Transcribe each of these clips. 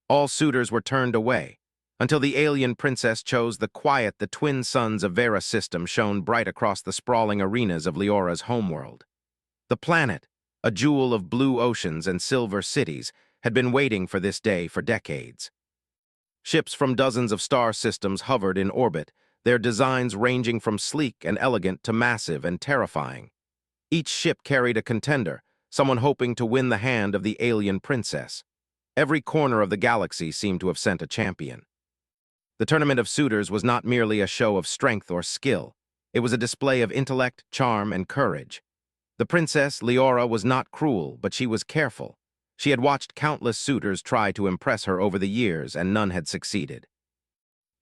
All suitors were turned away, until the alien princess chose the twin suns of Vera system shone bright across the sprawling arenas of Leora's homeworld. The planet, a jewel of blue oceans and silver cities, had been waiting for this day for decades. Ships from dozens of star systems hovered in orbit, their designs ranging from sleek and elegant to massive and terrifying. Each ship carried a contender, someone hoping to win the hand of the alien princess. Every corner of the galaxy seemed to have sent a champion. The tournament of suitors was not merely a show of strength or skill. It was a display of intellect, charm, and courage. The princess, Leora, was not cruel, but she was careful. She had watched countless suitors try to impress her over the years, and none had succeeded.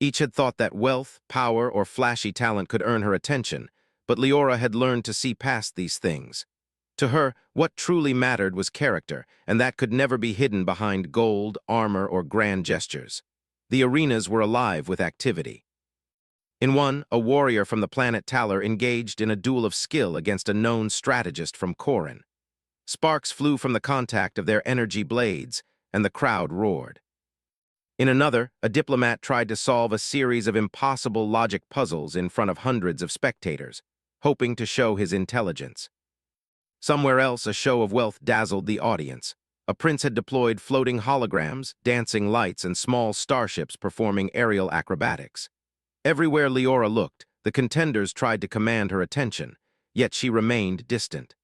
Each had thought that wealth, power, or flashy talent could earn her attention, but Leora had learned to see past these things. To her, what truly mattered was character, and that could never be hidden behind gold, armor, or grand gestures. The arenas were alive with activity. In one, a warrior from the planet Talar engaged in a duel of skill against a known strategist from Corin. Sparks flew from the contact of their energy blades, and the crowd roared. In another, a diplomat tried to solve a series of impossible logic puzzles in front of hundreds of spectators, hoping to show his intelligence. Somewhere else, a show of wealth dazzled the audience. A prince had deployed floating holograms, dancing lights, and small starships performing aerial acrobatics. Everywhere Leora looked, the contenders tried to command her attention, yet she remained distant.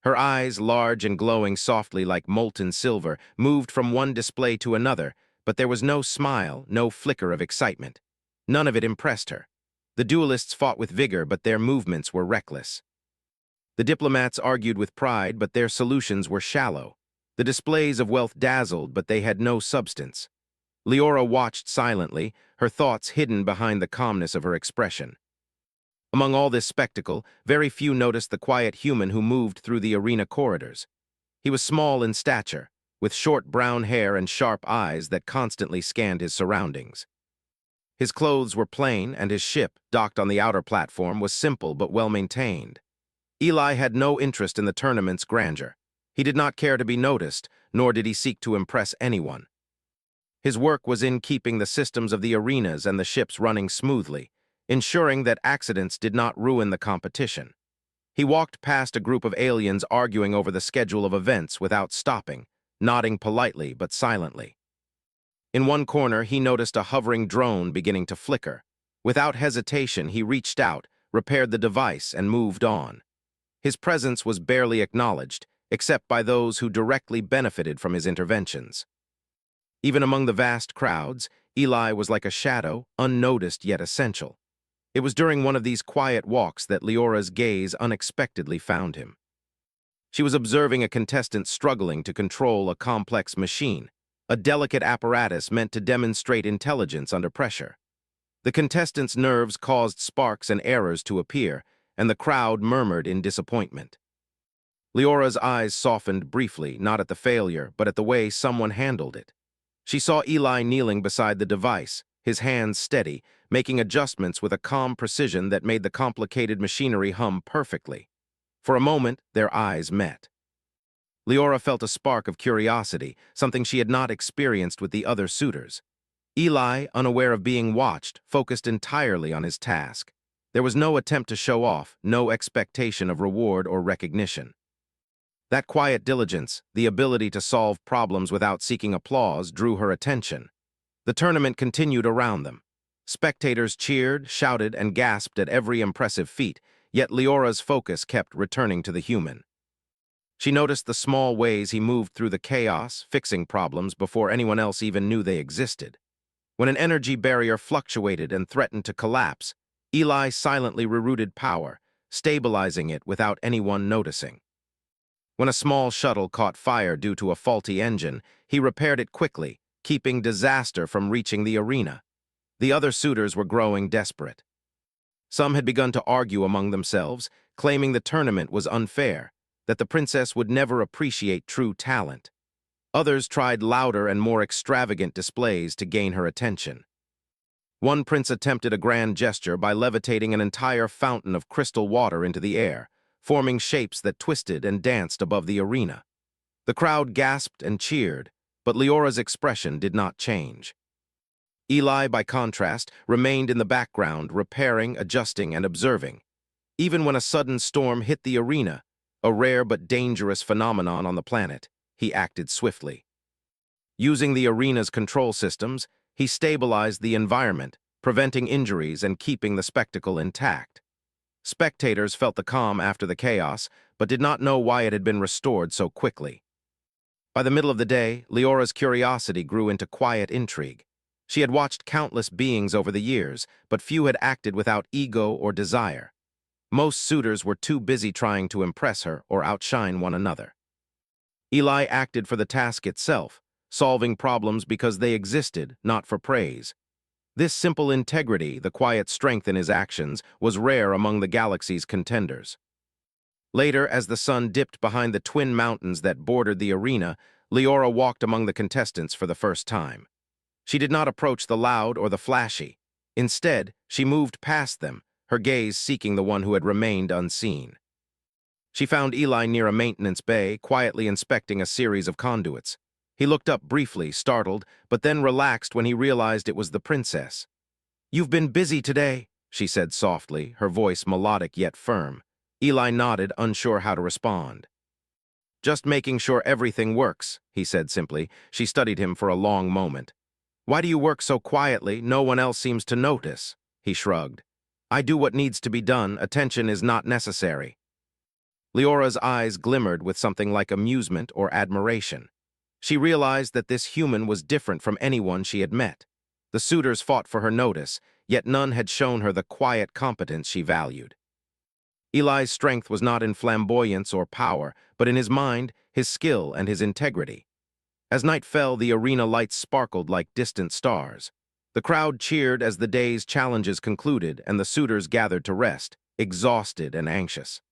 Her eyes, large and glowing softly like molten silver, moved from one display to another, but there was no smile, no flicker of excitement. None of it impressed her. The duelists fought with vigor, but their movements were reckless. The diplomats argued with pride, but their solutions were shallow. The displays of wealth dazzled, but they had no substance. Leora watched silently, her thoughts hidden behind the calmness of her expression. Among all this spectacle, very few noticed the quiet human who moved through the arena corridors. He was small in stature, with short brown hair and sharp eyes that constantly scanned his surroundings. His clothes were plain, and his ship, docked on the outer platform, was simple but well-maintained. Eli had no interest in the tournament's grandeur. He did not care to be noticed, nor did he seek to impress anyone. His work was in keeping the systems of the arenas and the ships running smoothly, ensuring that accidents did not ruin the competition. He walked past a group of aliens arguing over the schedule of events without stopping, nodding politely but silently. In one corner, he noticed a hovering drone beginning to flicker. Without hesitation, he reached out, repaired the device, and moved on. His presence was barely acknowledged, except by those who directly benefited from his interventions. Even among the vast crowds, Eli was like a shadow, unnoticed yet essential. It was during one of these quiet walks that Leora's gaze unexpectedly found him. She was observing a contestant struggling to control a complex machine, a delicate apparatus meant to demonstrate intelligence under pressure. The contestant's nerves caused sparks and errors to appear, and the crowd murmured in disappointment. Leora's eyes softened briefly, not at the failure, but at the way someone handled it. She saw Eli kneeling beside the device, his hands steady, making adjustments with a calm precision that made the complicated machinery hum perfectly. For a moment, their eyes met. Leora felt a spark of curiosity, something she had not experienced with the other suitors. Eli, unaware of being watched, focused entirely on his task. There was no attempt to show off, no expectation of reward or recognition. That quiet diligence, the ability to solve problems without seeking applause, drew her attention. The tournament continued around them. Spectators cheered, shouted, and gasped at every impressive feat, yet Leora's focus kept returning to the human. She noticed the small ways he moved through the chaos, fixing problems before anyone else even knew they existed. When an energy barrier fluctuated and threatened to collapse, Eli silently rerouted power, stabilizing it without anyone noticing. When a small shuttle caught fire due to a faulty engine, he repaired it quickly, keeping disaster from reaching the arena. The other suitors were growing desperate. Some had begun to argue among themselves, claiming the tournament was unfair, that the princess would never appreciate true talent. Others tried louder and more extravagant displays to gain her attention. One prince attempted a grand gesture by levitating an entire fountain of crystal water into the air, forming shapes that twisted and danced above the arena. The crowd gasped and cheered, but Leora's expression did not change. Eli, by contrast, remained in the background, repairing, adjusting, and observing. Even when a sudden storm hit the arena, a rare but dangerous phenomenon on the planet, he acted swiftly. Using the arena's control systems, he stabilized the environment, preventing injuries and keeping the spectacle intact. Spectators felt the calm after the chaos, but did not know why it had been restored so quickly. By the middle of the day, Leora's curiosity grew into quiet intrigue. She had watched countless beings over the years, but few had acted without ego or desire. Most suitors were too busy trying to impress her or outshine one another. Eli acted for the task itself, solving problems because they existed, not for praise. This simple integrity, the quiet strength in his actions, was rare among the galaxy's contenders. Later, as the sun dipped behind the twin mountains that bordered the arena, Leora walked among the contestants for the first time. She did not approach the loud or the flashy. Instead, she moved past them, her gaze seeking the one who had remained unseen. She found Eli near a maintenance bay, quietly inspecting a series of conduits. He looked up briefly, startled, but then relaxed when he realized it was the princess. "You've been busy today," she said softly, her voice melodic yet firm. Eli nodded, unsure how to respond. "Just making sure everything works," he said simply. She studied him for a long moment. "Why do you work so quietly? No one else seems to notice," he shrugged. "I do what needs to be done. Attention is not necessary." Leora's eyes glimmered with something like amusement or admiration. She realized that this human was different from anyone she had met. The suitors fought for her notice, yet none had shown her the quiet competence she valued. Eli's strength was not in flamboyance or power, but in his mind, his skill, and his integrity. As night fell, the arena lights sparkled like distant stars. The crowd cheered as the day's challenges concluded, and the suitors gathered to rest, exhausted and anxious.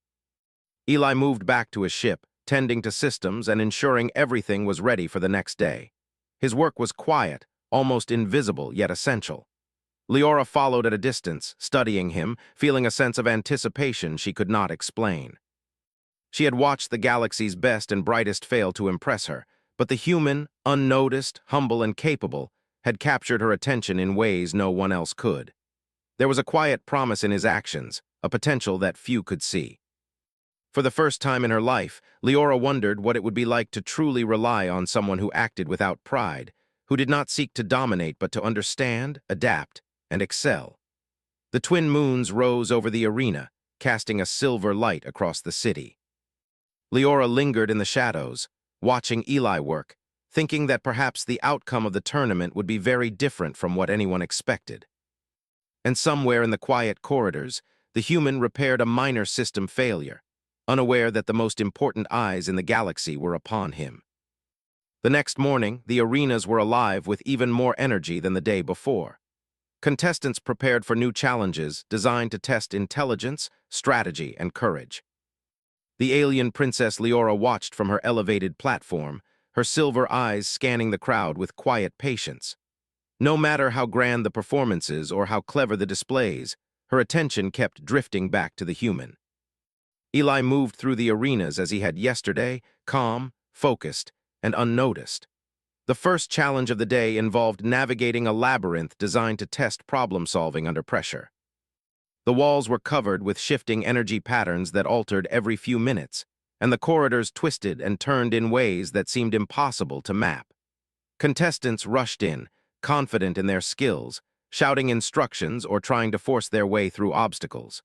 Eli moved back to his ship, tending to systems and ensuring everything was ready for the next day. His work was quiet, almost invisible, yet essential. Leora followed at a distance, studying him, feeling a sense of anticipation she could not explain. She had watched the galaxy's best and brightest fail to impress her, but the human, unnoticed, humble, and capable, had captured her attention in ways no one else could. There was a quiet promise in his actions, a potential that few could see. For the first time in her life, Leora wondered what it would be like to truly rely on someone who acted without pride, who did not seek to dominate but to understand, adapt, and excel. The twin moons rose over the arena, casting a silver light across the city. Leora lingered in the shadows, watching Eli work, thinking that perhaps the outcome of the tournament would be very different from what anyone expected. And somewhere in the quiet corridors, the human repaired a minor system failure, unaware that the most important eyes in the galaxy were upon him. The next morning, the arenas were alive with even more energy than the day before. Contestants prepared for new challenges designed to test intelligence, strategy, and courage. The alien Princess Leora watched from her elevated platform, her silver eyes scanning the crowd with quiet patience. No matter how grand the performances or how clever the displays, her attention kept drifting back to the human. Eli moved through the arenas as he had yesterday, calm, focused, and unnoticed. The first challenge of the day involved navigating a labyrinth designed to test problem-solving under pressure. The walls were covered with shifting energy patterns that altered every few minutes, and the corridors twisted and turned in ways that seemed impossible to map. Contestants rushed in, confident in their skills, shouting instructions or trying to force their way through obstacles.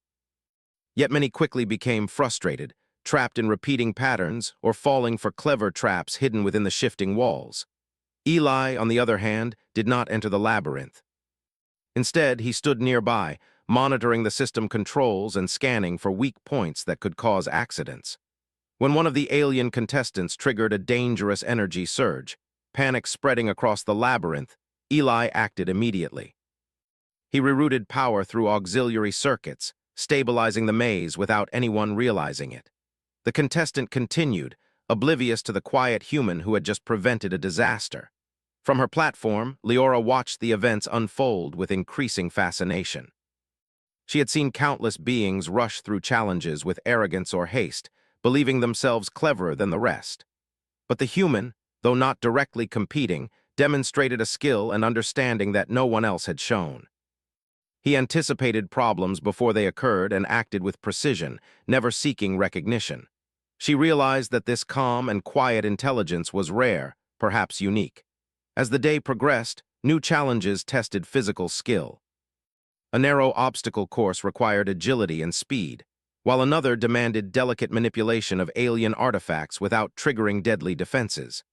Yet many quickly became frustrated, trapped in repeating patterns or falling for clever traps hidden within the shifting walls. Eli, on the other hand, did not enter the labyrinth. Instead, he stood nearby, monitoring the system controls and scanning for weak points that could cause accidents. When one of the alien contestants triggered a dangerous energy surge, panic spreading across the labyrinth, Eli acted immediately. He rerouted power through auxiliary circuits, stabilizing the maze without anyone realizing it. The contestant continued, oblivious to the quiet human who had just prevented a disaster. From her platform, Leora watched the events unfold with increasing fascination. She had seen countless beings rush through challenges with arrogance or haste, believing themselves cleverer than the rest. But the human, though not directly competing, demonstrated a skill and understanding that no one else had shown. He anticipated problems before they occurred and acted with precision, never seeking recognition. She realized that this calm and quiet intelligence was rare, perhaps unique. As the day progressed, new challenges tested physical skill. A narrow obstacle course required agility and speed, while another demanded delicate manipulation of alien artifacts without triggering deadly defenses.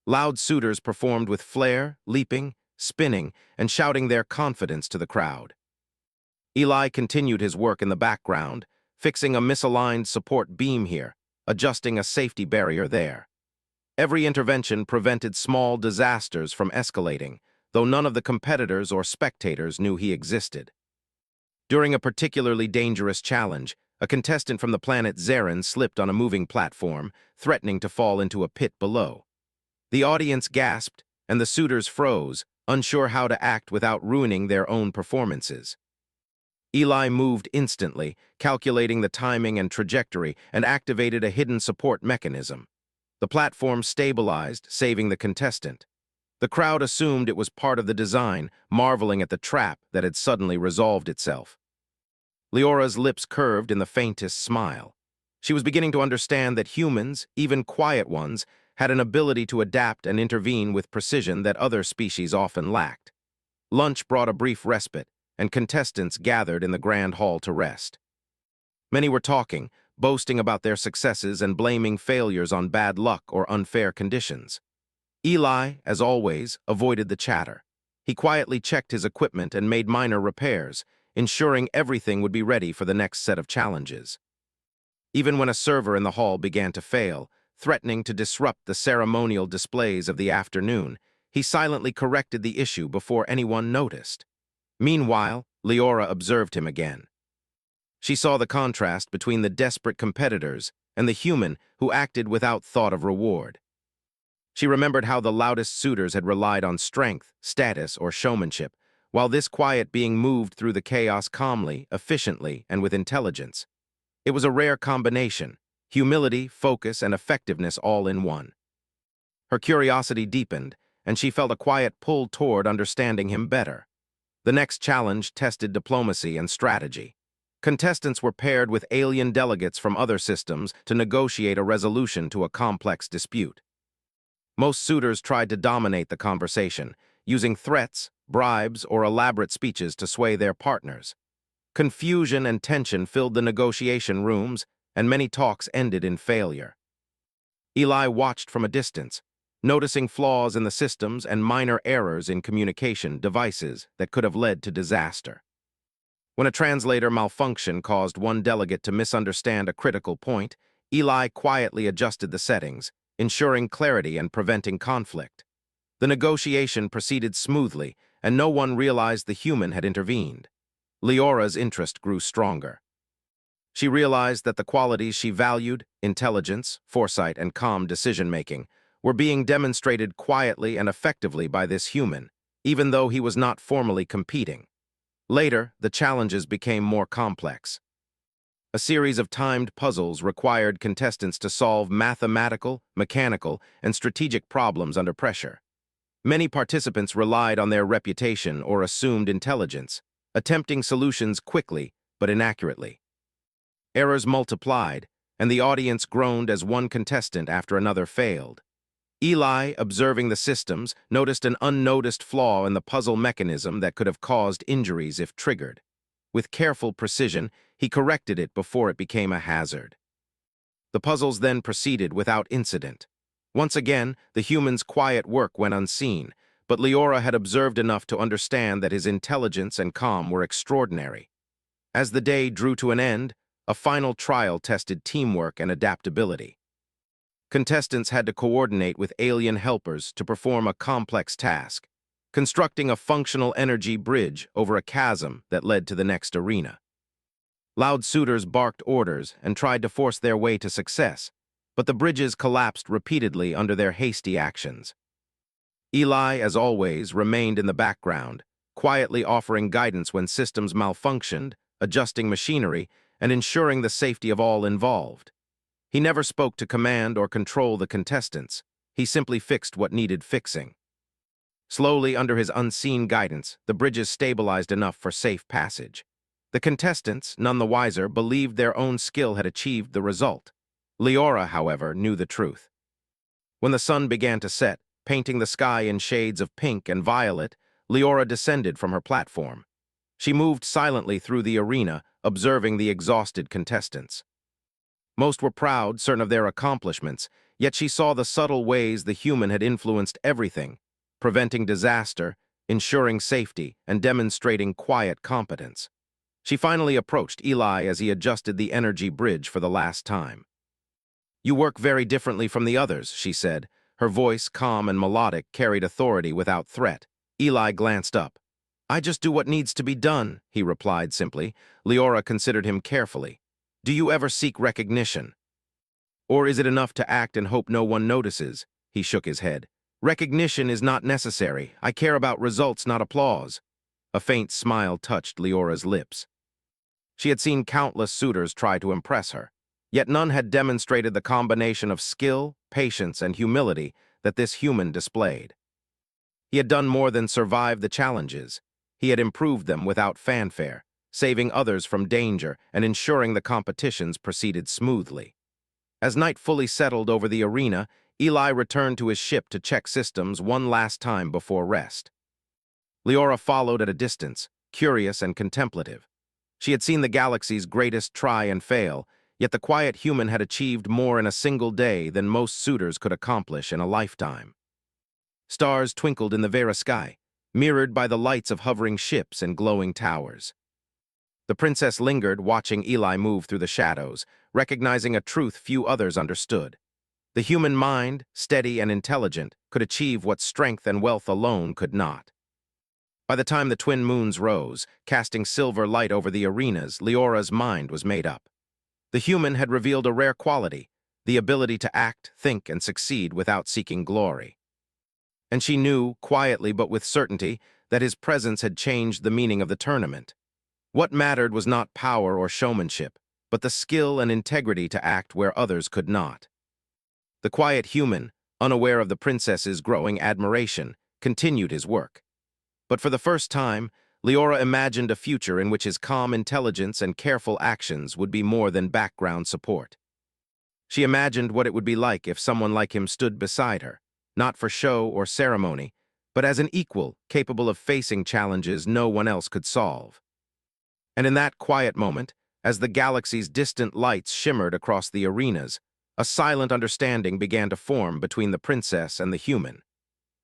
Loud suitors performed with flair, leaping, spinning, and shouting their confidence to the crowd. Eli continued his work in the background, fixing a misaligned support beam here, adjusting a safety barrier there. Every intervention prevented small disasters from escalating, though none of the competitors or spectators knew he existed. During a particularly dangerous challenge, a contestant from the planet Zarin slipped on a moving platform, threatening to fall into a pit below. The audience gasped, and the suitors froze, unsure how to act without ruining their own performances. Eli moved instantly, calculating the timing and trajectory, and activated a hidden support mechanism. The platform stabilized, saving the contestant. The crowd assumed it was part of the design, marveling at the trap that had suddenly resolved itself. Leora's lips curved in the faintest smile. She was beginning to understand that humans, even quiet ones, had an ability to adapt and intervene with precision that other species often lacked. Lunch brought a brief respite, and contestants gathered in the grand hall to rest. Many were talking, boasting about their successes and blaming failures on bad luck or unfair conditions. Eli, as always, avoided the chatter. He quietly checked his equipment and made minor repairs, ensuring everything would be ready for the next set of challenges. Even when a server in the hall began to fail, threatening to disrupt the ceremonial displays of the afternoon, he silently corrected the issue before anyone noticed. Meanwhile, Leora observed him again. She saw the contrast between the desperate competitors and the human who acted without thought of reward. She remembered how the loudest suitors had relied on strength, status, or showmanship, while this quiet being moved through the chaos calmly, efficiently, and with intelligence. It was a rare combination: humility, focus, and effectiveness all in one. Her curiosity deepened, and she felt a quiet pull toward understanding him better. The next challenge tested diplomacy and strategy. Contestants were paired with alien delegates from other systems to negotiate a resolution to a complex dispute. Most suitors tried to dominate the conversation, using threats, bribes, or elaborate speeches to sway their partners. Confusion and tension filled the negotiation rooms, and many talks ended in failure. Eli watched from a distance, noticing flaws in the systems and minor errors in communication devices that could have led to disaster. When a translator malfunction caused one delegate to misunderstand a critical point, Eli quietly adjusted the settings, ensuring clarity and preventing conflict. The negotiation proceeded smoothly, and no one realized the human had intervened. Leora's interest grew stronger. She realized that the qualities she valued, intelligence, foresight, and calm decision-making, were being demonstrated quietly and effectively by this human, even though he was not formally competing. Later, the challenges became more complex. A series of timed puzzles required contestants to solve mathematical, mechanical, and strategic problems under pressure. Many participants relied on their reputation or assumed intelligence, attempting solutions quickly but inaccurately. Errors multiplied, and the audience groaned as one contestant after another failed. Eli, observing the systems, noticed an unnoticed flaw in the puzzle mechanism that could have caused injuries if triggered. With careful precision, he corrected it before it became a hazard. The puzzles then proceeded without incident. Once again, the human's quiet work went unseen, but Leora had observed enough to understand that his intelligence and calm were extraordinary. As the day drew to an end, a final trial tested teamwork and adaptability. Contestants had to coordinate with alien helpers to perform a complex task, constructing a functional energy bridge over a chasm that led to the next arena. Loud suitors barked orders and tried to force their way to success, but the bridges collapsed repeatedly under their hasty actions. Eli, as always, remained in the background, quietly offering guidance when systems malfunctioned, adjusting machinery, and ensuring the safety of all involved. He never spoke to command or control the contestants, He simply fixed what needed fixing. Slowly, under his unseen guidance, the bridges stabilized enough for safe passage. The contestants, none the wiser, believed their own skill had achieved the result. Leora, however, knew the truth. When the sun began to set, painting the sky in shades of pink and violet, Leora descended from her platform. She moved silently through the arena, observing the exhausted contestants. Most were proud, certain of their accomplishments, yet she saw the subtle ways the human had influenced everything, preventing disaster, ensuring safety, and demonstrating quiet competence. She finally approached Eli as he adjusted the energy bridge for the last time. "You work very differently from the others," she said. Her voice, calm and melodic, carried authority without threat. Eli glanced up. "I just do what needs to be done," he replied simply. Leora considered him carefully. "Do you ever seek recognition? Or is it enough to act and hope no one notices?" He shook his head. "Recognition is not necessary. I care about results, not applause." A faint smile touched Leora's lips. She had seen countless suitors try to impress her, yet none had demonstrated the combination of skill, patience, and humility that this human displayed. He had done more than survive the challenges. He had improved them without fanfare, saving others from danger and ensuring the competitions proceeded smoothly. As night fully settled over the arena, Eli returned to his ship to check systems one last time before rest. Leora followed at a distance, curious and contemplative. She had seen the galaxy's greatest try and fail, yet the quiet human had achieved more in a single day than most suitors could accomplish in a lifetime. Stars twinkled in the Vera sky, mirrored by the lights of hovering ships and glowing towers. The princess lingered, watching Eli move through the shadows, recognizing a truth few others understood. The human mind, steady and intelligent, could achieve what strength and wealth alone could not. By the time the twin moons rose, casting silver light over the arenas, Leora's mind was made up. The human had revealed a rare quality, the ability to act, think, and succeed without seeking glory. And she knew, quietly but with certainty, that his presence had changed the meaning of the tournament. What mattered was not power or showmanship, but the skill and integrity to act where others could not. The quiet human, unaware of the princess's growing admiration, continued his work. But for the first time, Leora imagined a future in which his calm intelligence and careful actions would be more than background support. She imagined what it would be like if someone like him stood beside her, not for show or ceremony, but as an equal, capable of facing challenges no one else could solve. And in that quiet moment, as the galaxy's distant lights shimmered across the arenas, a silent understanding began to form between the princess and the human.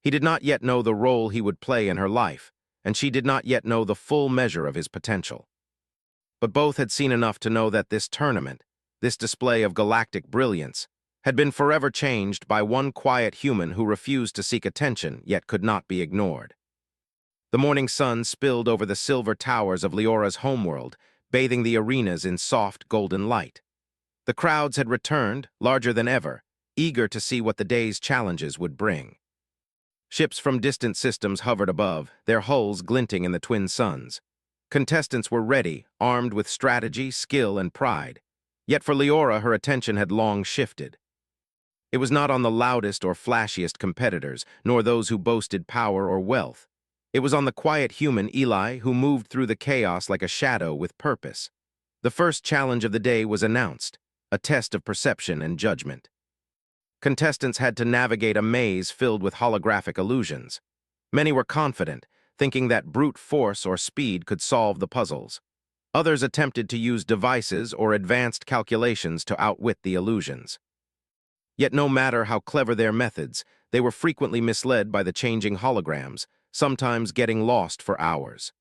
He did not yet know the role he would play in her life, and she did not yet know the full measure of his potential. But both had seen enough to know that this tournament, this display of galactic brilliance, had been forever changed by one quiet human who refused to seek attention yet could not be ignored. The morning sun spilled over the silver towers of Leora's homeworld, bathing the arenas in soft golden light. The crowds had returned, larger than ever, eager to see what the day's challenges would bring. Ships from distant systems hovered above, their hulls glinting in the twin suns. Contestants were ready, armed with strategy, skill, and pride. Yet for Leora, her attention had long shifted. It was not on the loudest or flashiest competitors, nor those who boasted power or wealth. It was on the quiet human Eli who moved through the chaos like a shadow with purpose. The first challenge of the day was announced, a test of perception and judgment. Contestants had to navigate a maze filled with holographic illusions. Many were confident, thinking that brute force or speed could solve the puzzles. Others attempted to use devices or advanced calculations to outwit the illusions. Yet no matter how clever their methods, they were frequently misled by the changing holograms, sometimes getting lost for hours.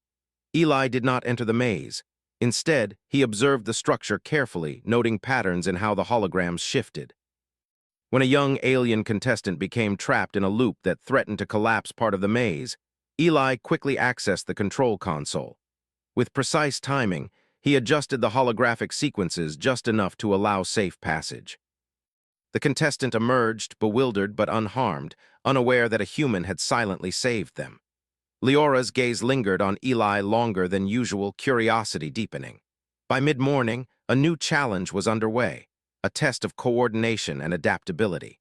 Eli did not enter the maze. Instead, he observed the structure carefully, noting patterns in how the holograms shifted. When a young alien contestant became trapped in a loop that threatened to collapse part of the maze, Eli quickly accessed the control console. With precise timing, he adjusted the holographic sequences just enough to allow safe passage. The contestant emerged, bewildered but unharmed, unaware that a human had silently saved them. Leora's gaze lingered on Eli longer than usual, curiosity deepening. By mid-morning, a new challenge was underway, a test of coordination and adaptability.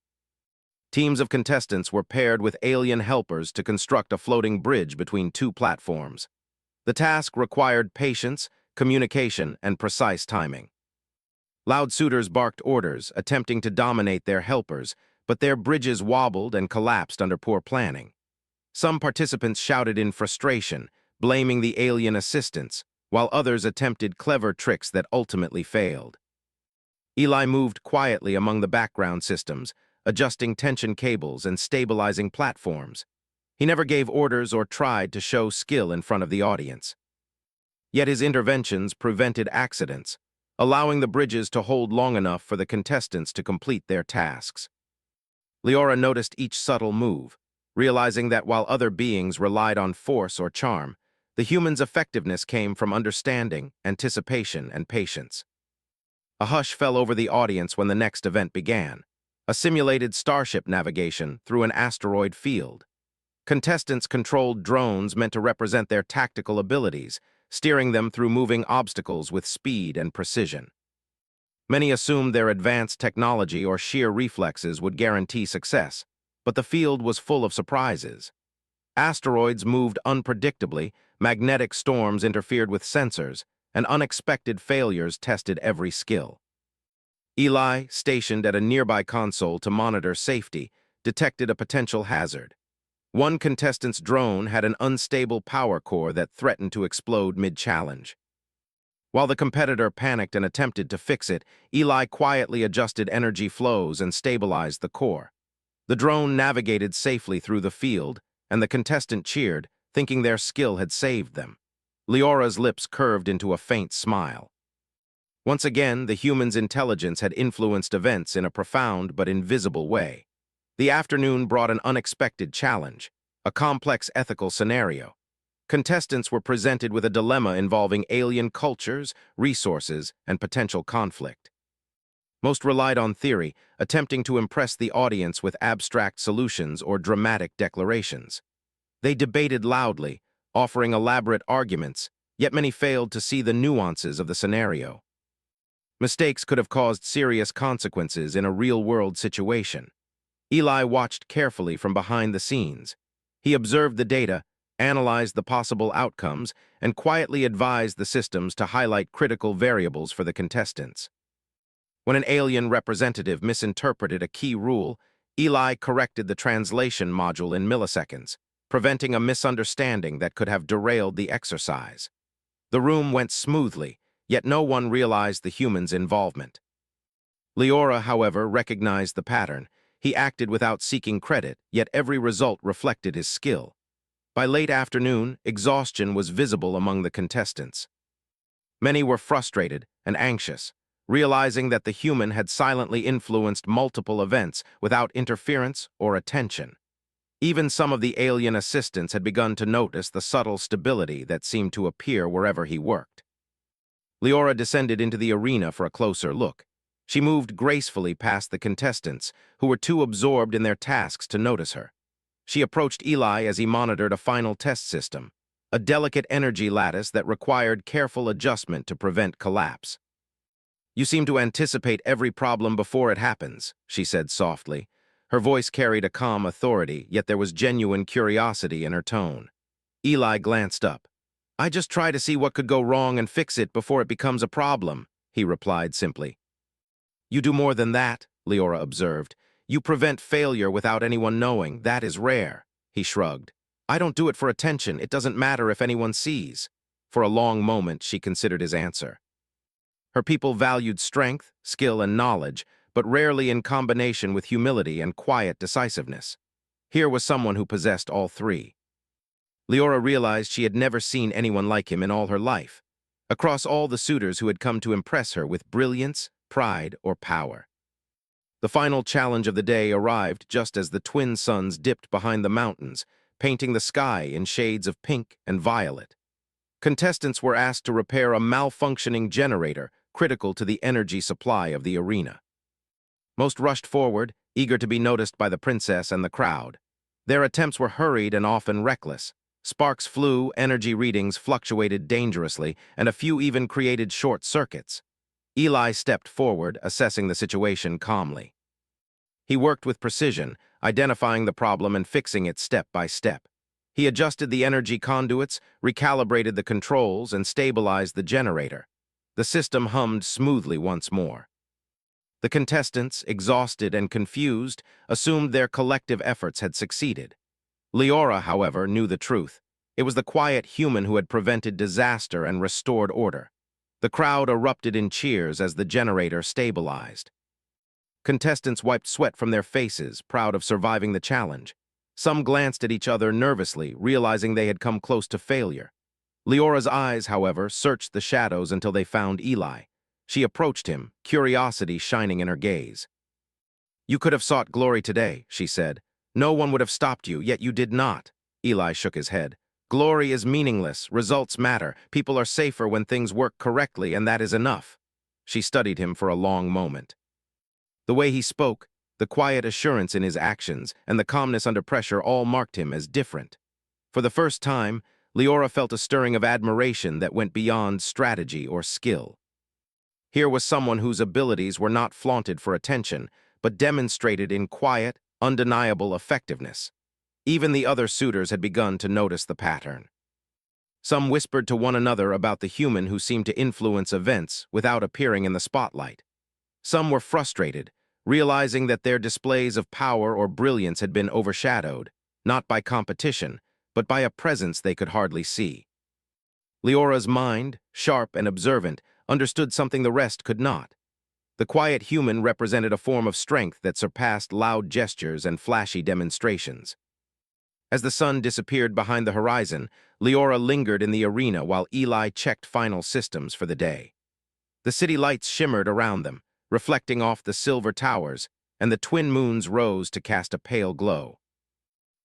Teams of contestants were paired with alien helpers to construct a floating bridge between two platforms. The task required patience, communication, and precise timing. Loud suitors barked orders, attempting to dominate their helpers, but their bridges wobbled and collapsed under poor planning. Some participants shouted in frustration, blaming the alien assistants, while others attempted clever tricks that ultimately failed. Eli moved quietly among the background systems, adjusting tension cables and stabilizing platforms. He never gave orders or tried to show skill in front of the audience. Yet his interventions prevented accidents, allowing the bridges to hold long enough for the contestants to complete their tasks. Leora noticed each subtle move, realizing that while other beings relied on force or charm, the human's effectiveness came from understanding, anticipation, and patience. A hush fell over the audience when the next event began, a simulated starship navigation through an asteroid field. Contestants controlled drones meant to represent their tactical abilities, steering them through moving obstacles with speed and precision. Many assumed their advanced technology or sheer reflexes would guarantee success, but the field was full of surprises. Asteroids moved unpredictably, magnetic storms interfered with sensors, and unexpected failures tested every skill. Eli, stationed at a nearby console to monitor safety, detected a potential hazard. One contestant's drone had an unstable power core that threatened to explode mid-challenge. While the competitor panicked and attempted to fix it, Eli quietly adjusted energy flows and stabilized the core. The drone navigated safely through the field, and the contestant cheered, thinking their skill had saved them. Leora's lips curved into a faint smile. Once again, the human's intelligence had influenced events in a profound but invisible way. The afternoon brought an unexpected challenge, a complex ethical scenario. Contestants were presented with a dilemma involving alien cultures, resources, and potential conflict. Most relied on theory, attempting to impress the audience with abstract solutions or dramatic declarations. They debated loudly, offering elaborate arguments, yet many failed to see the nuances of the scenario. Mistakes could have caused serious consequences in a real-world situation. Eli watched carefully from behind the scenes. He observed the data, analyzed the possible outcomes, and quietly advised the systems to highlight critical variables for the contestants. When an alien representative misinterpreted a key rule, Eli corrected the translation module in milliseconds, preventing a misunderstanding that could have derailed the exercise. The room went smoothly, yet no one realized the human's involvement. Leora, however, recognized the pattern. He acted without seeking credit, yet every result reflected his skill. By late afternoon, exhaustion was visible among the contestants. Many were frustrated and anxious, realizing that the human had silently influenced multiple events without interference or attention. Even some of the alien assistants had begun to notice the subtle stability that seemed to appear wherever he worked. Leora descended into the arena for a closer look. She moved gracefully past the contestants, who were too absorbed in their tasks to notice her. She approached Eli as he monitored a final test system, a delicate energy lattice that required careful adjustment to prevent collapse. "You seem to anticipate every problem before it happens," she said softly. Her voice carried a calm authority, yet there was genuine curiosity in her tone. Eli glanced up. "I just try to see what could go wrong and fix it before it becomes a problem," he replied simply. "You do more than that," Leora observed. "You prevent failure without anyone knowing. That is rare." He shrugged. "I don't do it for attention. It doesn't matter if anyone sees." For a long moment, she considered his answer. Her people valued strength, skill, and knowledge, but rarely in combination with humility and quiet decisiveness. Here was someone who possessed all three. Leora realized she had never seen anyone like him in all her life, across all the suitors who had come to impress her with brilliance, pride, or power. The final challenge of the day arrived just as the twin suns dipped behind the mountains, painting the sky in shades of pink and violet. Contestants were asked to repair a malfunctioning generator critical to the energy supply of the arena. Most rushed forward, eager to be noticed by the princess and the crowd. Their attempts were hurried and often reckless. Sparks flew, energy readings fluctuated dangerously, and a few even created short circuits. Eli stepped forward, assessing the situation calmly. He worked with precision, identifying the problem and fixing it step by step. He adjusted the energy conduits, recalibrated the controls, and stabilized the generator. The system hummed smoothly once more. The contestants, exhausted and confused, assumed their collective efforts had succeeded. Leora, however, knew the truth. It was the quiet human who had prevented disaster and restored order. The crowd erupted in cheers as the generator stabilized. Contestants wiped sweat from their faces, proud of surviving the challenge. Some glanced at each other nervously, realizing they had come close to failure. Leora's eyes, however, searched the shadows until they found Eli. She approached him, curiosity shining in her gaze. "You could have sought glory today," she said. "No one would have stopped you, yet you did not." Eli shook his head. "Glory is meaningless, results matter, people are safer when things work correctly, and that is enough." She studied him for a long moment. The way he spoke, the quiet assurance in his actions, and the calmness under pressure all marked him as different. For the first time, Leora felt a stirring of admiration that went beyond strategy or skill. Here was someone whose abilities were not flaunted for attention, but demonstrated in quiet, undeniable effectiveness. Even the other suitors had begun to notice the pattern. Some whispered to one another about the human who seemed to influence events without appearing in the spotlight. Some were frustrated, realizing that their displays of power or brilliance had been overshadowed, not by competition, but by a presence they could hardly see. Leora's mind, sharp and observant, understood something the rest could not. The quiet human represented a form of strength that surpassed loud gestures and flashy demonstrations. As the sun disappeared behind the horizon, Leora lingered in the arena while Eli checked final systems for the day. The city lights shimmered around them, reflecting off the silver towers, and the twin moons rose to cast a pale glow.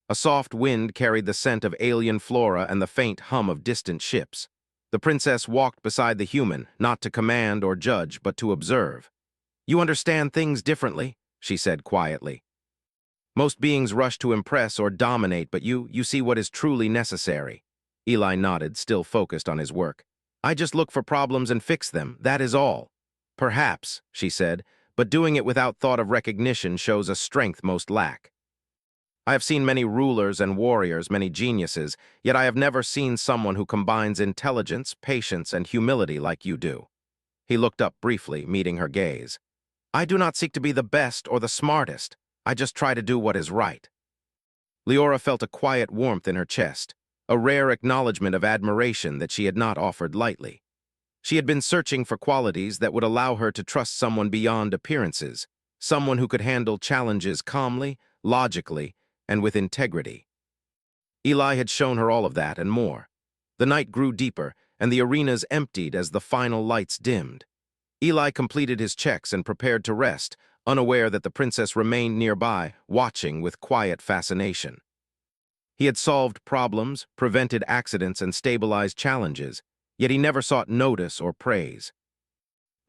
A soft wind carried the scent of alien flora and the faint hum of distant ships. The princess walked beside the human, not to command or judge, but to observe. "You understand things differently," she said quietly. "Most beings rush to impress or dominate, but you see what is truly necessary." Eli nodded, still focused on his work. "I just look for problems and fix them, that is all." "Perhaps," she said, "but doing it without thought of recognition shows a strength most lack. I have seen many rulers and warriors, many geniuses, yet I have never seen someone who combines intelligence, patience, and humility like you do." He looked up briefly, meeting her gaze. "I do not seek to be the best or the smartest. I just try to do what is right." Leora felt a quiet warmth in her chest, a rare acknowledgement of admiration that she had not offered lightly. She had been searching for qualities that would allow her to trust someone beyond appearances, someone who could handle challenges calmly, logically, and with integrity. Eli had shown her all of that and more. The night grew deeper, and the arenas emptied as the final lights dimmed. Eli completed his checks and prepared to rest, unaware that the princess remained nearby, watching with quiet fascination. He had solved problems, prevented accidents, and stabilized challenges, yet he never sought notice or praise.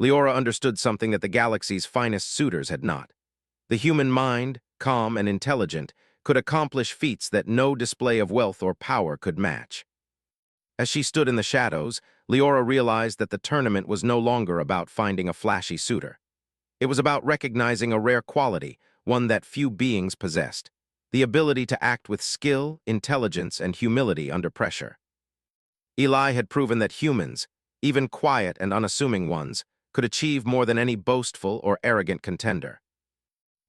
Leora understood something that the galaxy's finest suitors had not. The human mind, calm and intelligent, could accomplish feats that no display of wealth or power could match. As she stood in the shadows, Leora realized that the tournament was no longer about finding a flashy suitor. It was about recognizing a rare quality, one that few beings possessed, the ability to act with skill, intelligence, and humility under pressure. Eli had proven that humans, even quiet and unassuming ones, could achieve more than any boastful or arrogant contender.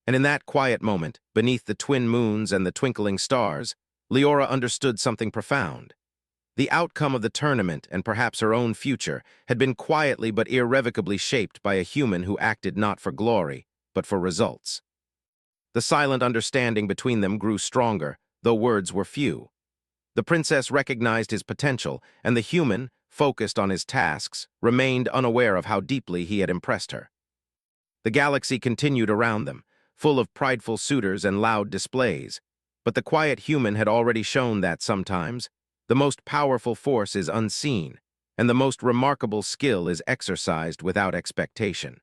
And in that quiet moment, beneath the twin moons and the twinkling stars, Leora understood something profound. The outcome of the tournament, and perhaps her own future, had been quietly but irrevocably shaped by a human who acted not for glory, but for results. The silent understanding between them grew stronger, though words were few. The princess recognized his potential, and the human, focused on his tasks, remained unaware of how deeply he had impressed her. The galaxy continued around them, full of prideful suitors and loud displays, but the quiet human had already shown that sometimes the most powerful force is unseen, and the most remarkable skill is exercised without expectation.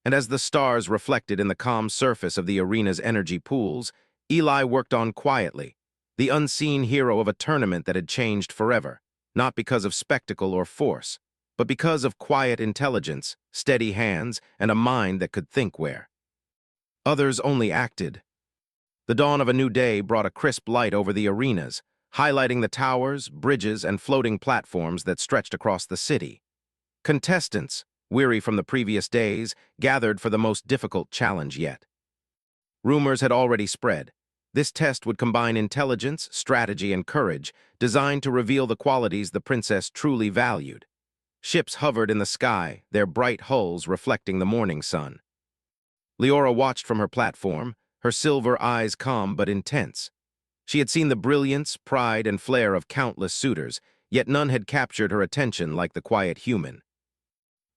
And as the stars reflected in the calm surface of the arena's energy pools, Eli worked on quietly, the unseen hero of a tournament that had changed forever, not because of spectacle or force, but because of quiet intelligence, steady hands, and a mind that could think where others only acted. The dawn of a new day brought a crisp light over the arenas, highlighting the towers, bridges, and floating platforms that stretched across the city. Contestants, weary from the previous days, gathered for the most difficult challenge yet. Rumors had already spread. This test would combine intelligence, strategy, and courage, designed to reveal the qualities the princess truly valued. Ships hovered in the sky, their bright hulls reflecting the morning sun. Leora watched from her platform, her silver eyes calm but intense. She had seen the brilliance, pride, and flair of countless suitors, yet none had captured her attention like the quiet human.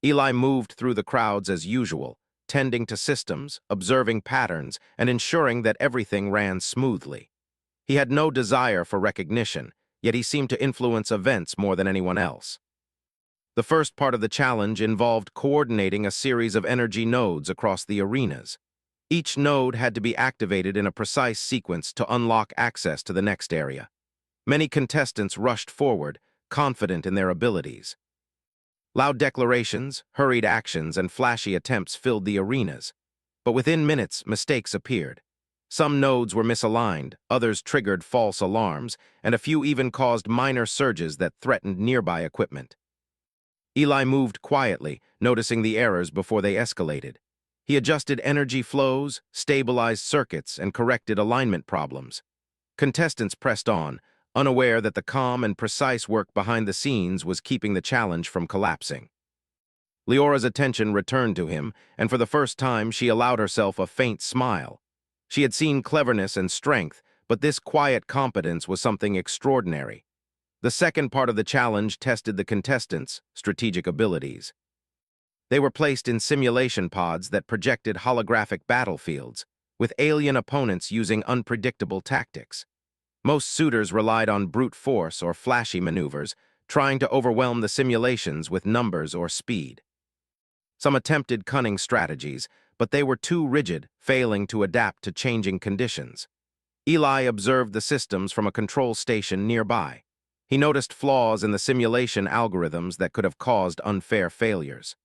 Eli moved through the crowds as usual, tending to systems, observing patterns, and ensuring that everything ran smoothly. He had no desire for recognition, yet he seemed to influence events more than anyone else. The first part of the challenge involved coordinating a series of energy nodes across the arenas. Each node had to be activated in a precise sequence to unlock access to the next area. Many contestants rushed forward, confident in their abilities. Loud declarations, hurried actions, and flashy attempts filled the arenas. But within minutes, mistakes appeared. Some nodes were misaligned, others triggered false alarms, and a few even caused minor surges that threatened nearby equipment. Eli moved quietly, noticing the errors before they escalated. He adjusted energy flows, stabilized circuits, and corrected alignment problems. Contestants pressed on, unaware that the calm and precise work behind the scenes was keeping the challenge from collapsing. Leora's attention returned to him, and for the first time she allowed herself a faint smile. She had seen cleverness and strength, but this quiet competence was something extraordinary. The second part of the challenge tested the contestants' strategic abilities. They were placed in simulation pods that projected holographic battlefields, with alien opponents using unpredictable tactics. Most suitors relied on brute force or flashy maneuvers, trying to overwhelm the simulations with numbers or speed. Some attempted cunning strategies, but they were too rigid, failing to adapt to changing conditions. Eli observed the systems from a control station nearby. He noticed flaws in the simulation algorithms that could have caused unfair failures.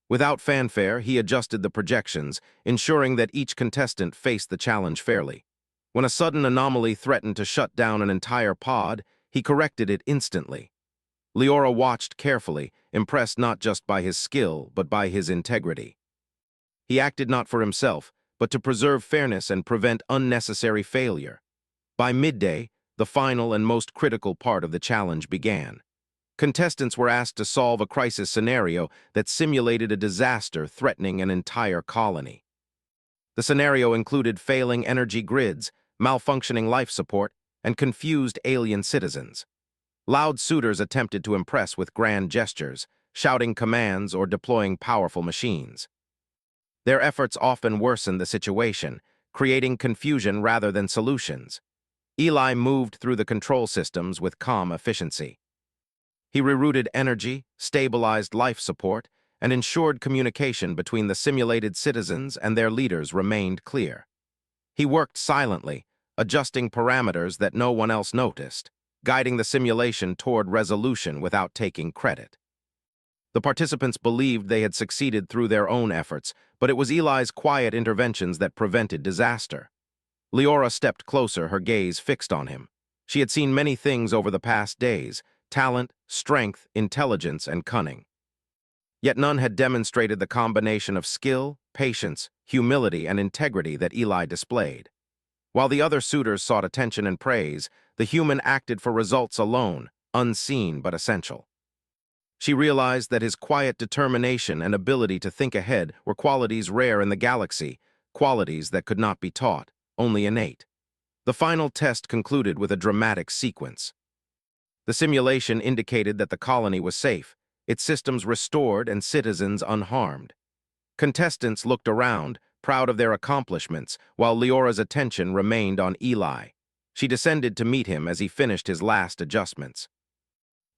Without fanfare, he adjusted the projections, ensuring that each contestant faced the challenge fairly. When a sudden anomaly threatened to shut down an entire pod, he corrected it instantly. Leora watched carefully, impressed not just by his skill, but by his integrity. He acted not for himself, but to preserve fairness and prevent unnecessary failure. By midday, the final and most critical part of the challenge began. Contestants were asked to solve a crisis scenario that simulated a disaster threatening an entire colony. The scenario included failing energy grids, malfunctioning life support, and confused alien citizens. Loud suitors attempted to impress with grand gestures, shouting commands or deploying powerful machines. Their efforts often worsened the situation, creating confusion rather than solutions. Eli moved through the control systems with calm efficiency. He rerouted energy, stabilized life support, and ensured communication between the simulated citizens and their leaders remained clear. He worked silently, adjusting parameters that no one else noticed, guiding the simulation toward resolution without taking credit. The participants believed they had succeeded through their own efforts, but it was Eli's quiet interventions that prevented disaster. Leora stepped closer, her gaze fixed on him. She had seen many things over the past days: talent, strength, intelligence, and cunning. Yet none had demonstrated the combination of skill, patience, humility, and integrity that Eli displayed. While the other suitors sought attention and praise, the human acted for results alone, unseen but essential. She realized that his quiet determination and ability to think ahead were qualities rare in the galaxy, qualities that could not be taught, only innate. The final test concluded with a dramatic sequence. The simulation indicated that the colony was safe, its systems restored and citizens unharmed. Contestants looked around, proud of their accomplishments, while Leora's attention remained on Eli. She descended to meet him as he finished his last adjustments.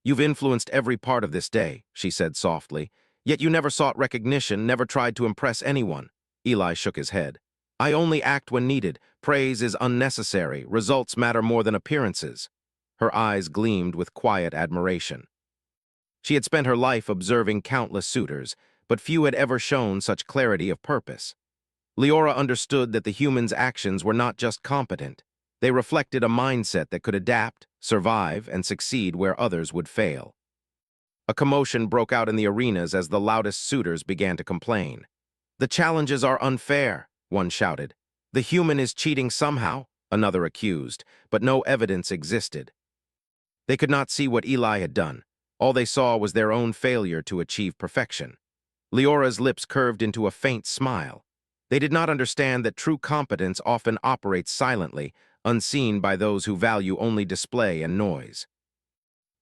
"You've influenced every part of this day," she said softly, "yet you never sought recognition, never tried to impress anyone." Eli shook his head. "I only act when needed. Praise is unnecessary. Results matter more than appearances." Her eyes gleamed with quiet admiration. She had spent her life observing countless suitors, but few had ever shown such clarity of purpose. Leora understood that the human's actions were not just competent. They reflected a mindset that could adapt, survive, and succeed where others would fail. A commotion broke out in the arenas as the loudest suitors began to complain. "The challenges are unfair," one shouted. "The human is cheating somehow," another accused, but no evidence existed. They could not see what Eli had done. All they saw was their own failure to achieve perfection. Leora's lips curved into a faint smile. They did not understand that true competence often operates silently, unseen by those who value only display and noise.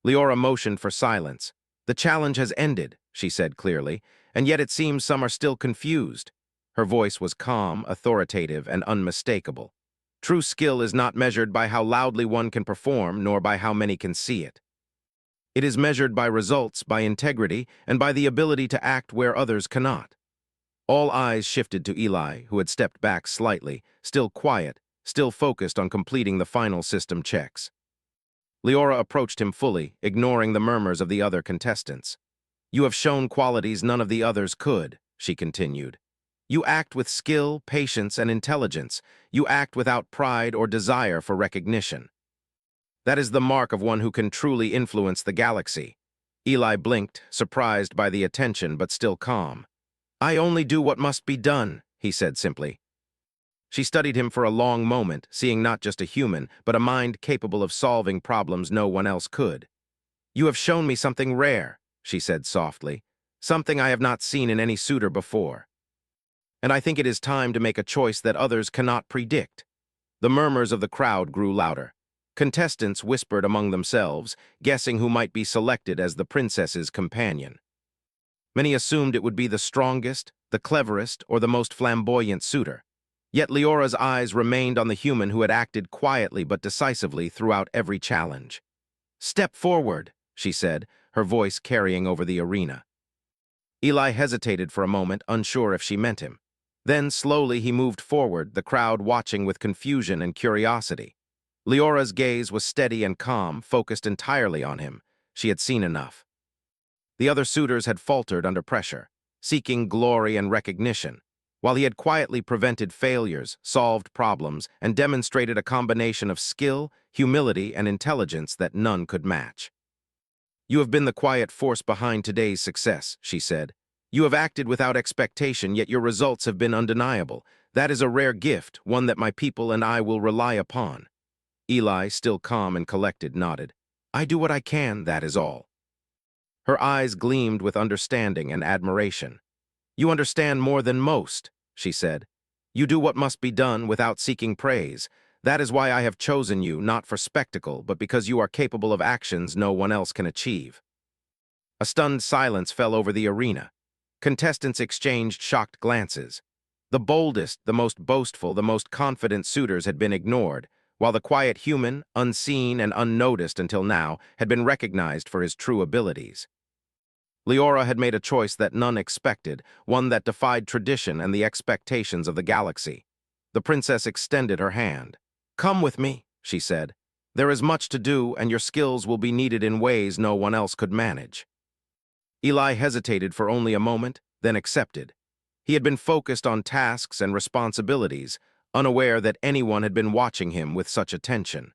Leora motioned for silence. "The challenge has ended," she said clearly, "and yet it seems some are still confused." Her voice was calm, authoritative, and unmistakable. True skill is not measured by how loudly one can perform, nor by how many can see it. It is measured by results, by integrity, and by the ability to act where others cannot. All eyes shifted to Eli, who had stepped back slightly, still quiet, still focused on completing the final system checks. Leora approached him fully, ignoring the murmurs of the other contestants. "You have shown qualities none of the others could," she continued. "You act with skill, patience, and intelligence. You act without pride or desire for recognition. That is the mark of one who can truly influence the galaxy." Eli blinked, surprised by the attention but still calm. "I only do what must be done," he said simply. She studied him for a long moment, seeing not just a human, but a mind capable of solving problems no one else could. "You have shown me something rare," she said softly, "something I have not seen in any suitor before. And I think it is time to make a choice that others cannot predict." The murmurs of the crowd grew louder. Contestants whispered among themselves, guessing who might be selected as the princess's companion. Many assumed it would be the strongest, the cleverest, or the most flamboyant suitor. Yet Leora's eyes remained on the human who had acted quietly but decisively throughout every challenge. "Step forward," she said, her voice carrying over the arena. Eli hesitated for a moment, unsure if she meant him. Then, slowly, he moved forward, the crowd watching with confusion and curiosity. Leora's gaze was steady and calm, focused entirely on him. She had seen enough. The other suitors had faltered under pressure, seeking glory and recognition, while he had quietly prevented failures, solved problems, and demonstrated a combination of skill, humility, and intelligence that none could match. "You have been the quiet force behind today's success," she said. "You have acted without expectation, yet your results have been undeniable. That is a rare gift, one that my people and I will rely upon." Eli, still calm and collected, nodded. "I do what I can, that is all." Her eyes gleamed with understanding and admiration. "You understand more than most," she said. "You do what must be done without seeking praise. That is why I have chosen you, not for spectacle, but because you are capable of actions no one else can achieve." A stunned silence fell over the arena. Contestants exchanged shocked glances. The boldest, the most boastful, the most confident suitors had been ignored, while the quiet human, unseen and unnoticed until now, had been recognized for his true abilities. Leora had made a choice that none expected, one that defied tradition and the expectations of the galaxy. The princess extended her hand. "Come with me," she said. "There is much to do, and your skills will be needed in ways no one else could manage." Eli hesitated for only a moment, then accepted. He had been focused on tasks and responsibilities, unaware that anyone had been watching him with such attention.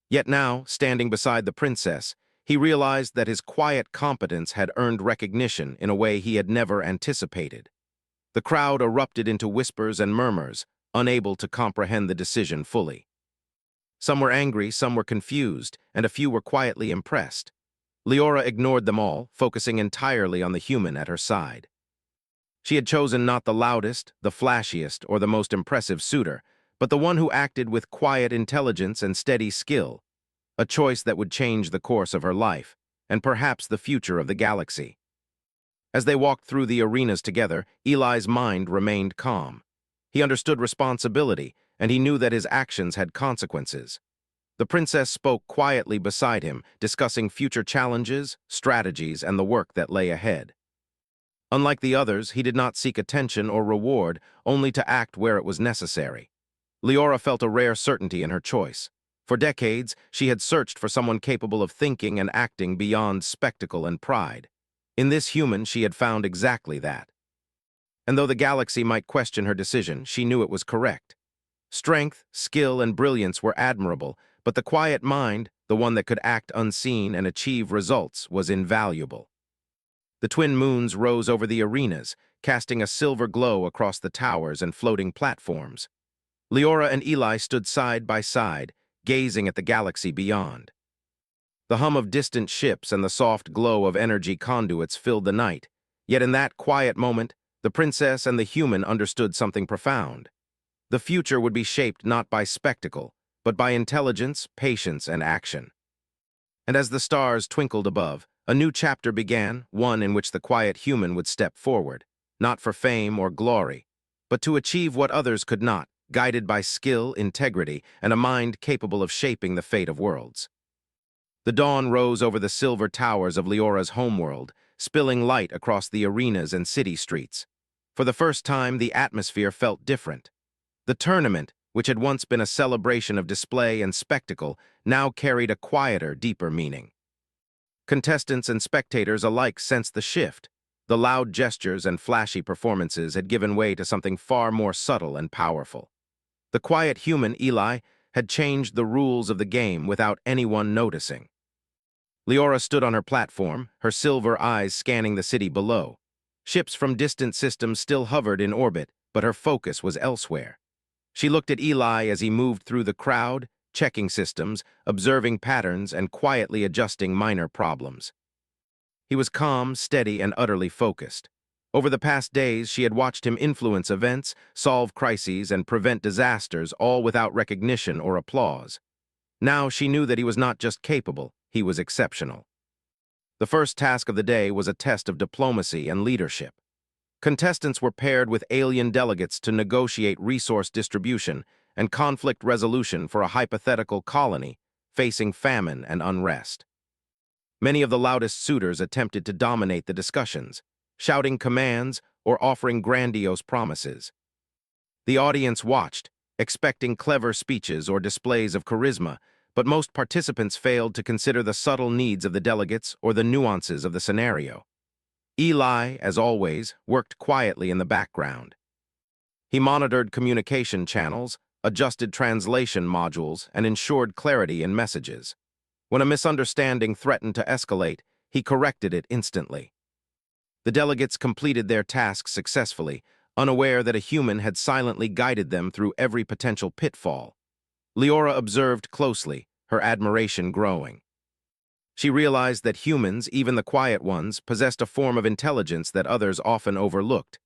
Yet now, standing beside the princess, he realized that his quiet competence had earned recognition in a way he had never anticipated. The crowd erupted into whispers and murmurs, unable to comprehend the decision fully. Some were angry, some were confused, and a few were quietly impressed. Leora ignored them all, focusing entirely on the human at her side. She had chosen not the loudest, the flashiest, or the most impressive suitor, but the one who acted with quiet intelligence and steady skill, a choice that would change the course of her life, and perhaps the future of the galaxy. As they walked through the arenas together, Eli's mind remained calm. He understood responsibility, and he knew that his actions had consequences. The princess spoke quietly beside him, discussing future challenges, strategies, and the work that lay ahead. Unlike the others, he did not seek attention or reward, only to act where it was necessary. Leora felt a rare certainty in her choice. For decades, she had searched for someone capable of thinking and acting beyond spectacle and pride. In this human, she had found exactly that. And though the galaxy might question her decision, she knew it was correct. Strength, skill, and brilliance were admirable, but the quiet mind, the one that could act unseen and achieve results, was invaluable. The twin moons rose over the arenas, casting a silver glow across the towers and floating platforms. Leora and Eli stood side by side, gazing at the galaxy beyond. The hum of distant ships and the soft glow of energy conduits filled the night, yet in that quiet moment, the princess and the human understood something profound. The future would be shaped not by spectacle, but by intelligence, patience, and action. And as the stars twinkled above, a new chapter began, one in which the quiet human would step forward, not for fame or glory, but to achieve what others could not, guided by skill, integrity, and a mind capable of shaping the fate of worlds. The dawn rose over the silver towers of Leora's homeworld, spilling light across the arenas and city streets. For the first time, the atmosphere felt different. The tournament, which had once been a celebration of display and spectacle, now carried a quieter, deeper meaning. Contestants and spectators alike sensed the shift. The loud gestures and flashy performances had given way to something far more subtle and powerful. The quiet human, Eli, had changed the rules of the game without anyone noticing. Leora stood on her platform, her silver eyes scanning the city below. Ships from distant systems still hovered in orbit, but her focus was elsewhere. She looked at Eli as he moved through the crowd, checking systems, observing patterns, and quietly adjusting minor problems. He was calm, steady, and utterly focused. Over the past days, she had watched him influence events, solve crises, and prevent disasters, all without recognition or applause. Now she knew that he was not just capable, he was exceptional. The first task of the day was a test of diplomacy and leadership. Contestants were paired with alien delegates to negotiate resource distribution and conflict resolution for a hypothetical colony facing famine and unrest. Many of the loudest suitors attempted to dominate the discussions, shouting commands or offering grandiose promises. The audience watched, expecting clever speeches or displays of charisma, but most participants failed to consider the subtle needs of the delegates or the nuances of the scenario. Eli, as always, worked quietly in the background. He monitored communication channels, adjusted translation modules, and ensured clarity in messages. When a misunderstanding threatened to escalate, he corrected it instantly. The delegates completed their tasks successfully, unaware that a human had silently guided them through every potential pitfall. Leora observed closely, her admiration growing. She realized that humans, even the quiet ones, possessed a form of intelligence that others often overlooked,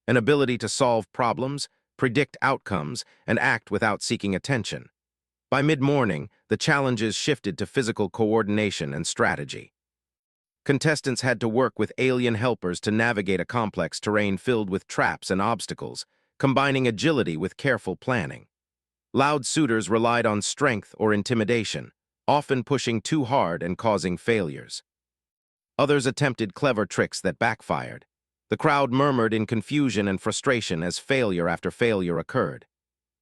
an ability to solve problems, predict outcomes, and act without seeking attention. By mid-morning, the challenges shifted to physical coordination and strategy. Contestants had to work with alien helpers to navigate a complex terrain filled with traps and obstacles, combining agility with careful planning. Loud suitors relied on strength or intimidation, often pushing too hard and causing failures. Others attempted clever tricks that backfired. The crowd murmured in confusion and frustration as failure after failure occurred.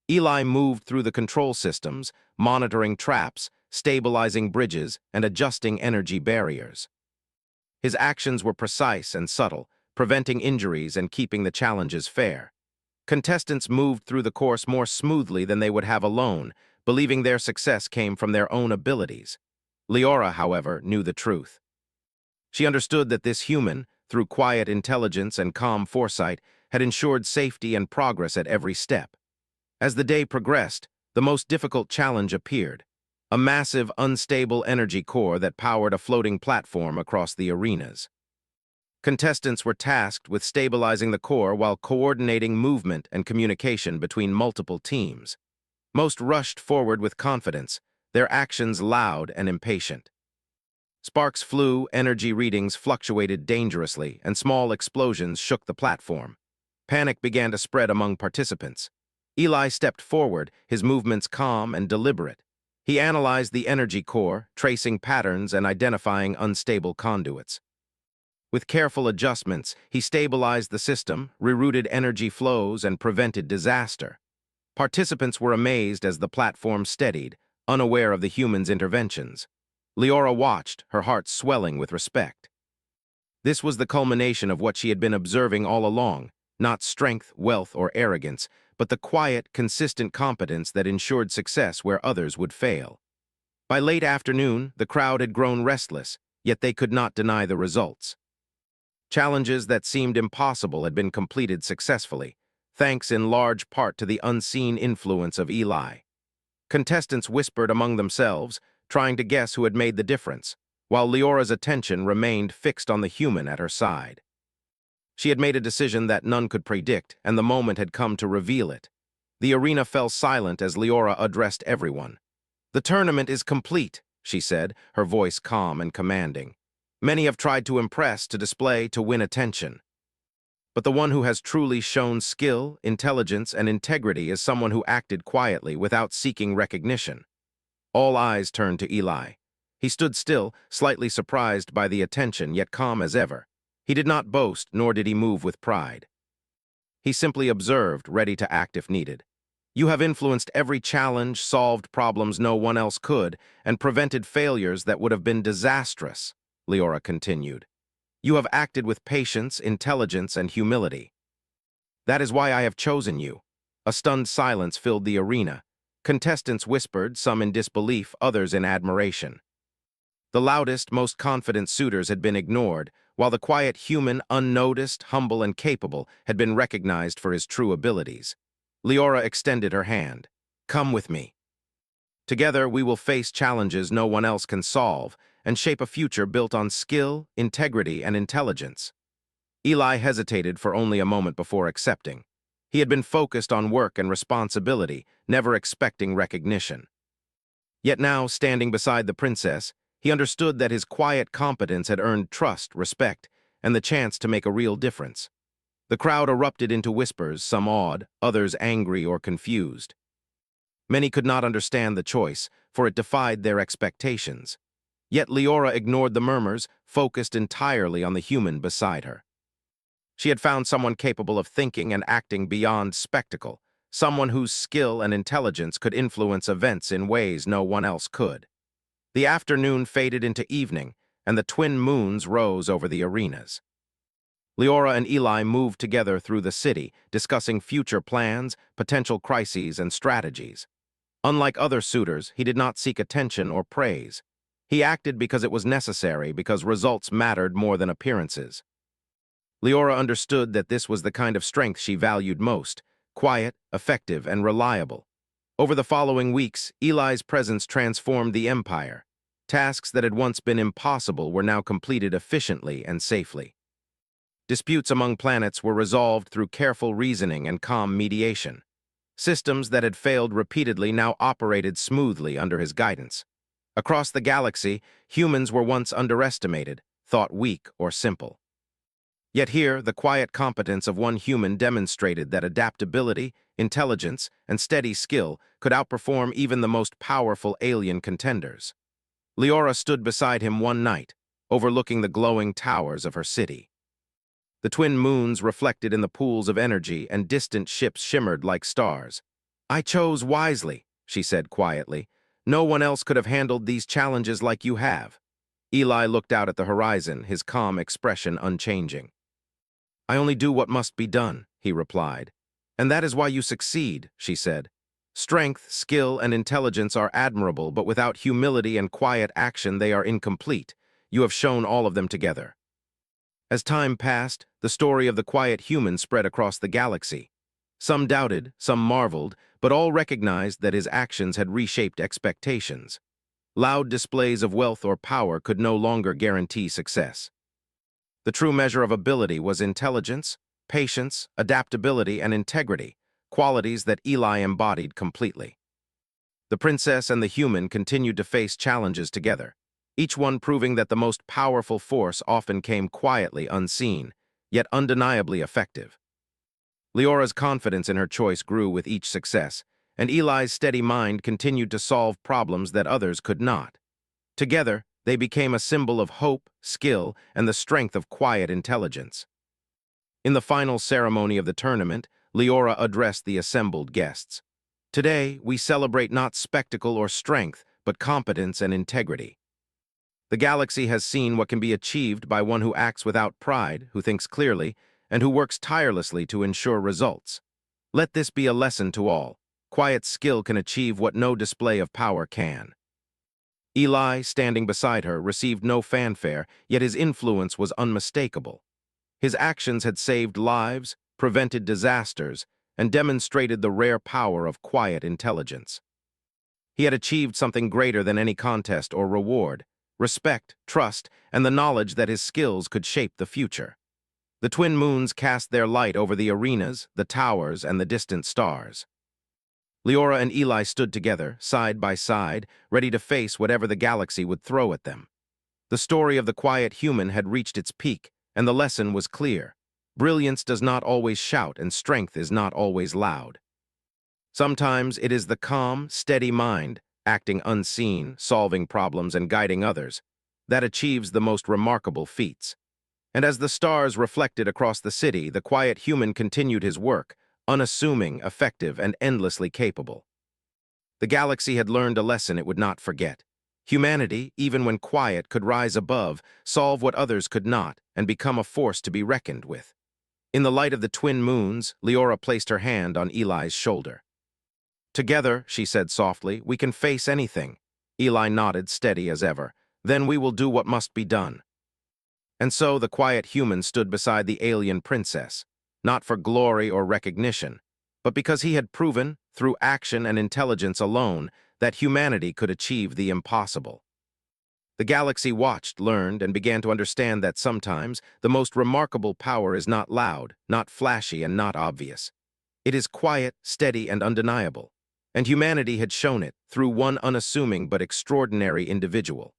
Eli moved through the control systems, monitoring traps, stabilizing bridges, and adjusting energy barriers. His actions were precise and subtle, preventing injuries and keeping the challenges fair. Contestants moved through the course more smoothly than they would have alone, believing their success came from their own abilities. Leora, however, knew the truth. She understood that this human, through quiet intelligence and calm foresight, had ensured safety and progress at every step. As the day progressed, the most difficult challenge appeared, a massive, unstable energy core that powered a floating platform across the arenas. Contestants were tasked with stabilizing the core while coordinating movement and communication between multiple teams. Most rushed forward with confidence, their actions loud and impatient. Sparks flew, energy readings fluctuated dangerously, and small explosions shook the platform. Panic began to spread among participants. Eli stepped forward, his movements calm and deliberate. He analyzed the energy core, tracing patterns and identifying unstable conduits. With careful adjustments, he stabilized the system, rerouted energy flows, and prevented disaster. Participants were amazed as the platform steadied, unaware of the human's interventions. Leora watched, her heart swelling with respect. This was the culmination of what she had been observing all along, Not strength, wealth, or arrogance, but the quiet, consistent competence that ensured success where others would fail. By late afternoon, the crowd had grown restless, yet they could not deny the results. Challenges that seemed impossible had been completed successfully, thanks in large part to the unseen influence of Eli. Contestants whispered among themselves, trying to guess who had made the difference, while Leora's attention remained fixed on the human at her side. She had made a decision that none could predict, and the moment had come to reveal it. The arena fell silent as Leora addressed everyone. "The tournament is complete," she said, her voice calm and commanding. "Many have tried to impress, to display, to win attention. But the one who has truly shown skill, intelligence, and integrity is someone who acted quietly without seeking recognition." All eyes turned to Eli. He stood still, slightly surprised by the attention, yet calm as ever. He did not boast, nor did he move with pride. He simply observed, ready to act if needed. "You have influenced every challenge, solved problems no one else could, and prevented failures that would have been disastrous," Leora continued. "You have acted with patience, intelligence, and humility. That is why I have chosen you." A stunned silence filled the arena. Contestants whispered, some in disbelief, others in admiration. The loudest, most confident suitors had been ignored, while the quiet human, unnoticed, humble, and capable, had been recognized for his true abilities. Leora extended her hand. "Come with me. Together we will face challenges no one else can solve, and shape a future built on skill, integrity, and intelligence." Eli hesitated for only a moment before accepting. He had been focused on work and responsibility, never expecting recognition. Yet now, standing beside the princess, he understood that his quiet competence had earned trust, respect, and the chance to make a real difference. The crowd erupted into whispers, some awed, others angry or confused. Many could not understand the choice, for it defied their expectations. Yet Leora ignored the murmurs, focused entirely on the human beside her. She had found someone capable of thinking and acting beyond spectacle, someone whose skill and intelligence could influence events in ways no one else could. The afternoon faded into evening, and the twin moons rose over the arenas. Leora and Eli moved together through the city, discussing future plans, potential crises, and strategies. Unlike other suitors, he did not seek attention or praise. He acted because it was necessary, because results mattered more than appearances. Leora understood that this was the kind of strength she valued most: quiet, effective, and reliable. Over the following weeks, Eli's presence transformed the empire. Tasks that had once been impossible were now completed efficiently and safely. Disputes among planets were resolved through careful reasoning and calm mediation. Systems that had failed repeatedly now operated smoothly under his guidance. Across the galaxy, humans were once underestimated, thought weak or simple. Yet here, the quiet competence of one human demonstrated that adaptability, intelligence, and steady skill could outperform even the most powerful alien contenders. Leora stood beside him one night, overlooking the glowing towers of her city. The twin moons reflected in the pools of energy, and distant ships shimmered like stars. "I chose wisely," she said quietly. "No one else could have handled these challenges like you have." Eli looked out at the horizon, his calm expression unchanging. "I only do what must be done," he replied. "And that is why you succeed," she said. "Strength, skill, and intelligence are admirable, but without humility and quiet action they are incomplete. You have shown all of them together." As time passed, the story of the quiet human spread across the galaxy. Some doubted, some marveled, but all recognized that his actions had reshaped expectations. Loud displays of wealth or power could no longer guarantee success. The true measure of ability was intelligence, patience, adaptability, and integrity, qualities that Eli embodied completely. The princess and the human continued to face challenges together, each one proving that the most powerful force often came quietly, unseen, yet undeniably effective. Leora's confidence in her choice grew with each success, and Eli's steady mind continued to solve problems that others could not. Together, they became a symbol of hope, skill, and the strength of quiet intelligence. In the final ceremony of the tournament, Leora addressed the assembled guests. "Today, we celebrate not spectacle or strength, but competence and integrity. The galaxy has seen what can be achieved by one who acts without pride, who thinks clearly, and who works tirelessly to ensure results. Let this be a lesson to all. Quiet skill can achieve what no display of power can. Eli, standing beside her, received no fanfare, yet his influence was unmistakable. His actions had saved lives, prevented disasters, and demonstrated the rare power of quiet intelligence. He had achieved something greater than any contest or reward: respect, trust, and the knowledge that his skills could shape the future. The twin moons cast their light over the arenas, the towers, and the distant stars. Leora and Eli stood together, side by side, ready to face whatever the galaxy would throw at them. The story of the quiet human had reached its peak, and the lesson was clear. Brilliance does not always shout, and strength is not always loud. Sometimes it is the calm, steady mind, acting unseen, solving problems and guiding others, that achieves the most remarkable feats. And as the stars reflected across the city, the quiet human continued his work, unassuming, effective, and endlessly capable. The galaxy had learned a lesson it would not forget. Humanity, even when quiet, could rise above, solve what others could not, and become a force to be reckoned with. In the light of the twin moons, Leora placed her hand on Eli's shoulder. "Together," she said softly, "we can face anything." Eli nodded, steady as ever. "Then we will do what must be done." And so the quiet human stood beside the alien princess, not for glory or recognition, but because he had proven, through action and intelligence alone, that humanity could achieve the impossible. The galaxy watched, learned, and began to understand that sometimes the most remarkable power is not loud, not flashy, and not obvious. It is quiet, steady, and undeniable. And humanity had shown it through one unassuming but extraordinary individual.